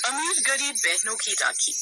अमीर गरीब बहनों की राखी।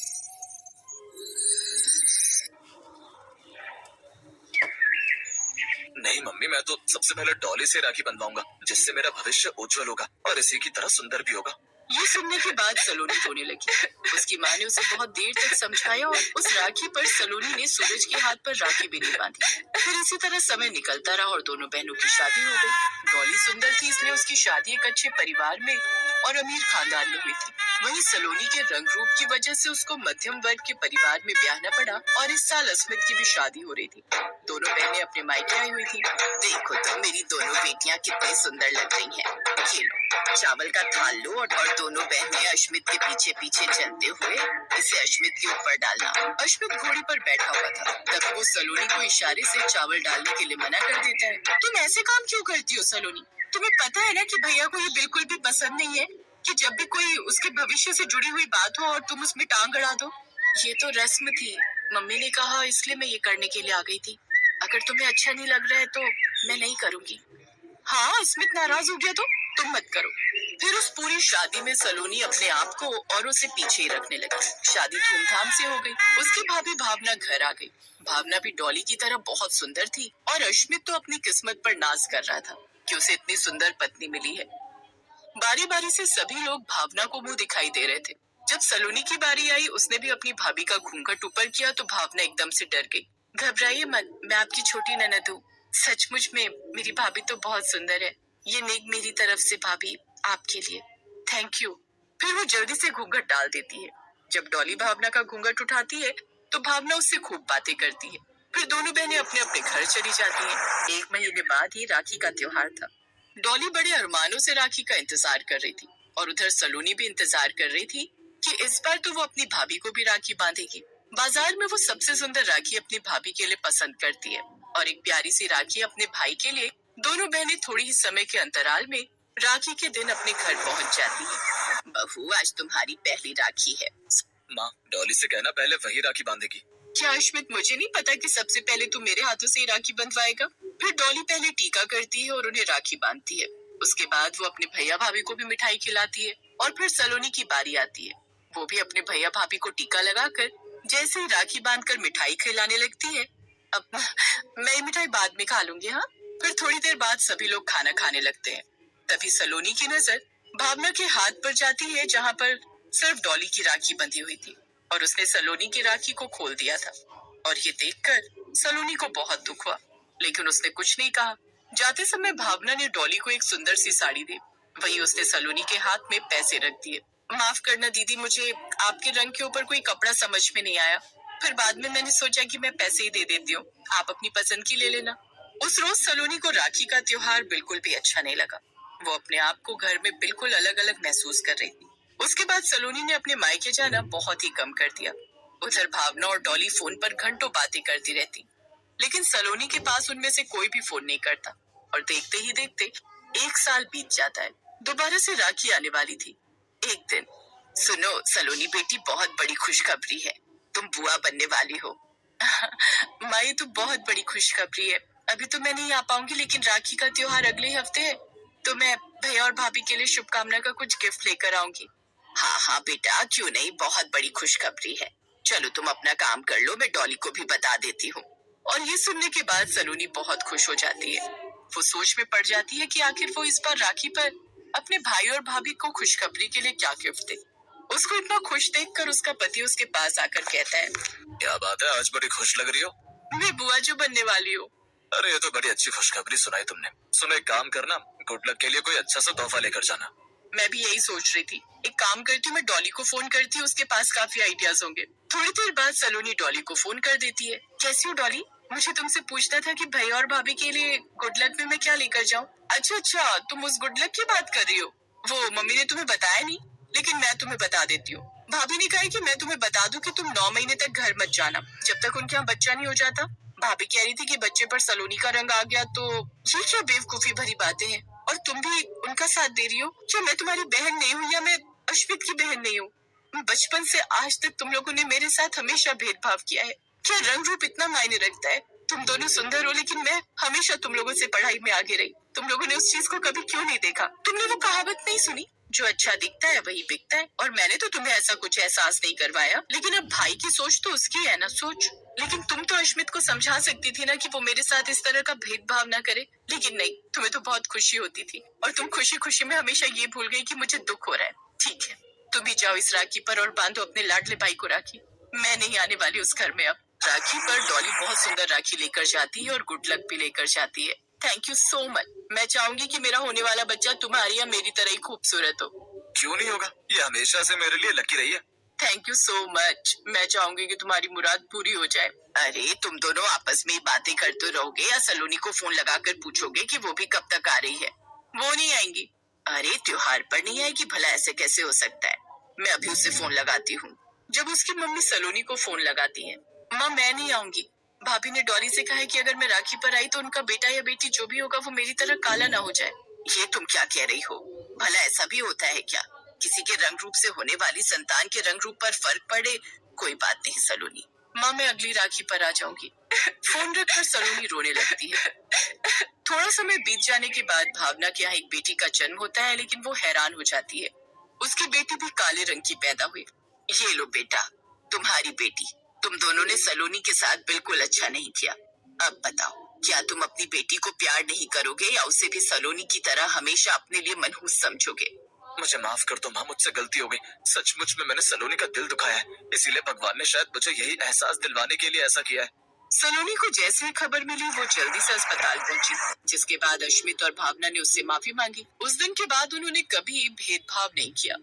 नहीं मम्मी, मैं तो सबसे पहले डॉली से राखी बंधवाऊंगा, जिससे मेरा भविष्य उज्जवल होगा और इसी की तरह सुंदर भी होगा। ये सुनने के बाद सलोनी रोने लगी। उसकी माँ ने उसे बहुत देर तक समझाया और उस राखी पर सलोनी ने सूरज के हाथ पर राखी भी नहीं बांधी। फिर इसी तरह समय निकलता रहा और दोनों बहनों की शादी हो गई। डॉली सुंदर थी, इसलिए उसकी शादी एक अच्छे परिवार में और अमीर खानदान में हुई थी। वहीं सलोनी के रंग रूप की वजह से उसको मध्यम वर्ग के परिवार में ब्याहना पड़ा और इस साल अस्मित की भी शादी हो रही थी। दोनों बहनें अपने मायके आई हुई थी। देखो तो मेरी दोनों बेटियां कितनी सुंदर लग रही हैं। ये लो चावल का थाल लो और दोनों बहनें अश्मित के पीछे पीछे चलते हुए इसे अश्मित के ऊपर डालना। अश्मित घोड़ी पर बैठा हुआ था, तभी वो सलोनी को इशारे से चावल डालने के लिए मना कर देता है। तुम ऐसे काम क्यों करती हो सलोनी? तुम्हें पता है ना कि भैया को ये बिल्कुल भी पसंद नहीं है कि जब भी कोई उसके भविष्य से जुड़ी हुई बात हो और तुम उसमें टांग अड़ा दो। ये तो रस्म थी, मम्मी ने कहा, इसलिए मैं ये करने के लिए आ गई थी। अगर तुम्हें अच्छा नहीं लग रहा है तो मैं नहीं करूंगी। हाँ, स्मित नाराज हो गया तो तुम मत करो। फिर उस पूरी शादी में सलोनी अपने आप को औरों से पीछे ही रखने लगी। शादी धूमधाम से हो गई। उसकी भाभी भावना घर आ गई। भावना भी डॉली की तरह बहुत सुंदर थी और अश्मित तो अपनी किस्मत पर नाज कर रहा था कि उसे इतनी सुंदर पत्नी मिली है। बारी बारी से सभी लोग भावना को मुंह दिखाई दे रहे थे। जब सलोनी की बारी आई, उसने भी अपनी भाभी का घूंघट ऊपर किया तो भावना एकदम से डर गई। घबराइए मत, मैं आपकी छोटी ननद हूँ। सचमुच में मेरी भाभी तो बहुत सुंदर है। ये नेक मेरी तरफ से भाभी आपके लिए। Thank you. फिर वो जल्दी से घूंघट डाल देती है। जब डॉली भावना का घूंघट उठाती है तो भावना उससे खूब बातें करती है। फिर दोनों बहनें अपने अपने घर चली जाती हैं। 1 महीने बाद ही राखी का त्योहार था। डॉली बड़े अरमानों से राखी का इंतजार कर रही थी और उधर सलोनी भी इंतजार कर रही थी कि इस बार तो वो अपनी भाभी को भी राखी बांधेगी। बाजार में वो सबसे सुंदर राखी अपनी भाभी के लिए पसंद करती है और एक प्यारी सी राखी अपने भाई के लिए। दोनों बहनें थोड़ी ही समय के अंतराल में राखी के दिन अपने घर पहुंच जाती हैं। बहू, आज तुम्हारी पहली राखी है। माँ, डॉली से कहना पहले वही राखी बांधेगी। क्या अश्मित, मुझे नहीं पता कि सबसे पहले तू मेरे हाथों से ही राखी बंधवाएगा? फिर डॉली पहले टीका करती है और उन्हें राखी बांधती है। उसके बाद वो अपने भैया भाभी को भी मिठाई खिलाती है और फिर सलोनी की बारी आती है। वो भी अपने भैया भाभी को टीका लगाकर जैसे ही राखी बांधकर मिठाई खिलाने लगती है। अब मैं मिठाई बाद में खा लूंगी। हाँ। फिर थोड़ी देर बाद सभी लोग खाना खाने लगते हैं। तभी सलोनी की नजर भावना के हाथ पर जाती है, जहाँ पर सिर्फ डॉली की राखी बंधी हुई थी और उसने सलोनी की राखी को खोल दिया था। और ये देखकर सलोनी को बहुत दुख हुआ, लेकिन उसने कुछ नहीं कहा। जाते समय भावना ने डॉली को एक सुंदर सी साड़ी दी। वहीं उसने सलोनी के हाथ में पैसे रख दिए। माफ करना दीदी, मुझे आपके रंग के ऊपर कोई कपड़ा समझ में नहीं आया। फिर बाद में मैंने सोचा कि मैं पैसे ही दे देती हूँ, आप अपनी पसंद की ले लेना। उस रोज सलोनी को राखी का त्योहार बिल्कुल भी अच्छा नहीं लगा। वो अपने आप को घर में बिल्कुल अलग अलग महसूस कर रही थी। उसके बाद सलोनी ने अपने मायके जाना बहुत ही कम कर दिया। उधर भावना और डॉली फोन पर घंटों बातें करती रहती, लेकिन सलोनी के पास उनमें से कोई भी फोन नहीं करता। और देखते ही देखते 1 साल बीत जाता है। दोबारा से राखी आने वाली थी। एक दिन, सुनो सलोनी बेटी, बहुत बड़ी खुशखबरी है, तुम बुआ बनने वाली हो। माँ, ये तो बहुत बड़ी खुशखबरी है। अभी तो मैं नहीं आ पाऊंगी, लेकिन राखी का त्योहार अगले हफ्ते है, तो मैं भैया और भाभी के लिए शुभकामना का कुछ गिफ्ट लेकर आऊंगी। हाँ हाँ बेटा, क्यों नहीं, बहुत बड़ी खुशखबरी है। चलो तुम अपना काम कर लो, मैं डॉली को भी बता देती हूँ। और ये सुनने के बाद सलोनी बहुत खुश हो जाती है। वो सोच में पड़ जाती है कि आखिर वो इस बार राखी पर अपने भाई और भाभी को खुशखबरी के लिए क्या गिफ्ट दे। उसको इतना खुश देखकर उसका पति उसके पास आकर कहता है, क्या बात है, आज बड़ी खुश लग रही हो। मैं बुआ जो बनने वाली हूँ। अरे ये तो बड़ी अच्छी खुशखबरी सुनाई तुमने। सुनो, एक काम करना, गुड लक के लिए कोई अच्छा सा तोहफा लेकर जाना। मैं भी यही सोच रही थी। एक काम करती हूँ, मैं डॉली को फोन करती हूँ, उसके पास काफी आइडियाज होंगे। थोड़ी देर बाद सलोनी डॉली को फोन कर देती है। कैसी हो डॉली? मुझे तुमसे पूछना था कि भैया और भाभी के लिए गुड लक में मैं क्या लेकर जाऊँ। अच्छा, तुम उस गुड लक की बात कर रही हो। वो मम्मी ने तुम्हें बताया नहीं, लेकिन मैं तुम्हें बता देती हूँ। भाभी ने कहा है कि मैं तुम्हें बता दूं कि तुम 9 महीने तक घर मत जाना, जब तक उनके यहाँ बच्चा नहीं हो जाता। भाभी कह रही थी कि बच्चे पर सलोनी का रंग आ गया तो ये क्या बेवकूफी भरी बातें हैं। और तुम भी उनका साथ दे रही हो। क्या मैं तुम्हारी बहन नहीं हूँ या मैं अश्मित की बहन नहीं हूँ? बचपन से आज तक तुम लोगों ने मेरे साथ हमेशा भेदभाव किया है। क्या रंग रूप इतना मायने रखता है? तुम दोनों सुंदर हो, लेकिन मैं हमेशा तुम लोगों से पढ़ाई में आगे रही। तुम लोगों ने उस चीज को कभी क्यों नहीं देखा? तुमने वो कहावत नहीं सुनी, जो अच्छा दिखता है वही बिकता है, और मैंने तो तुम्हें ऐसा कुछ एहसास नहीं करवाया। लेकिन अब भाई की सोच तो उसकी है ना, सोच। लेकिन तुम तो अश्मित को समझा सकती थी ना कि वो मेरे साथ इस तरह का भेदभाव ना करे। लेकिन नहीं, तुम्हें तो बहुत खुशी होती थी, और तुम खुशी खुशी में हमेशा ये भूल गई कि मुझे दुख हो रहा है। ठीक है, तुम भी जाओ इस राखी पर और बांधो अपने लाडले भाई को राखी। मैं नहीं आने वाली उस घर में अब। राखी पर डॉली बहुत सुंदर राखी लेकर जाती है और गुड लक भी लेकर जाती है। Thank you so much. मैं चाहूंगी कि मेरा होने वाला बच्चा तुम्हारी या मेरी तरह ही खूबसूरत हो। क्यों नहीं होगा, ये हमेशा से मेरे लिए लकी रही है। Thank you so much. मैं चाहूंगी कि तुम्हारी मुराद पूरी हो जाए। अरे तुम दोनों आपस में ही बातें करते रहोगे या सलोनी को फोन लगाकर पूछोगे कि वो भी कब तक आ रही है? वो नहीं आएंगी। अरे त्योहार पर नहीं आएगी, भला ऐसे कैसे हो सकता है? मैं अभी उसे फोन लगाती हूँ। जब उसकी मम्मी सलोनी को फोन लगाती है, माँ मैं नहीं आऊंगी। भाभी ने डॉली से कहा है कि अगर मैं राखी पर आई तो उनका बेटा या बेटी जो भी होगा वो मेरी तरह काला ना हो जाए। ये तुम क्या कह रही हो? भला ऐसा भी होता है क्या? किसी के रंग रूप से होने वाली संतान के रंग रूप पर फर्क पड़े? कोई बात नहीं सलोनी, माँ मैं अगली राखी पर आ जाऊंगी। फोन रखकर सलोनी रोने लगती है। थोड़ा समय बीत जाने के बाद भावना के यहाँ एक बेटी का जन्म होता है, लेकिन वो हैरान हो जाती है। उसकी बेटी भी काले रंग की पैदा हुई। ये लो बेटा, तुम्हारी बेटी। तुम दोनों ने सलोनी के साथ बिल्कुल अच्छा नहीं किया। अब बताओ, क्या तुम अपनी बेटी को प्यार नहीं करोगे या उसे भी सलोनी की तरह हमेशा अपने लिए मनहूस समझोगे? मुझे माफ कर दो माँ, मुझसे गलती हो गई। सचमुच में मैंने सलोनी का दिल दुखाया है, इसीलिए भगवान ने शायद मुझे यही एहसास दिलवाने के लिए ऐसा किया है। सलोनी को जैसे ही खबर मिली वो जल्दी से अस्पताल पहुंची, जिसके बाद अश्मित और भावना ने उससे माफी मांगी। उस दिन के बाद उन्होंने कभी भेदभाव नहीं किया।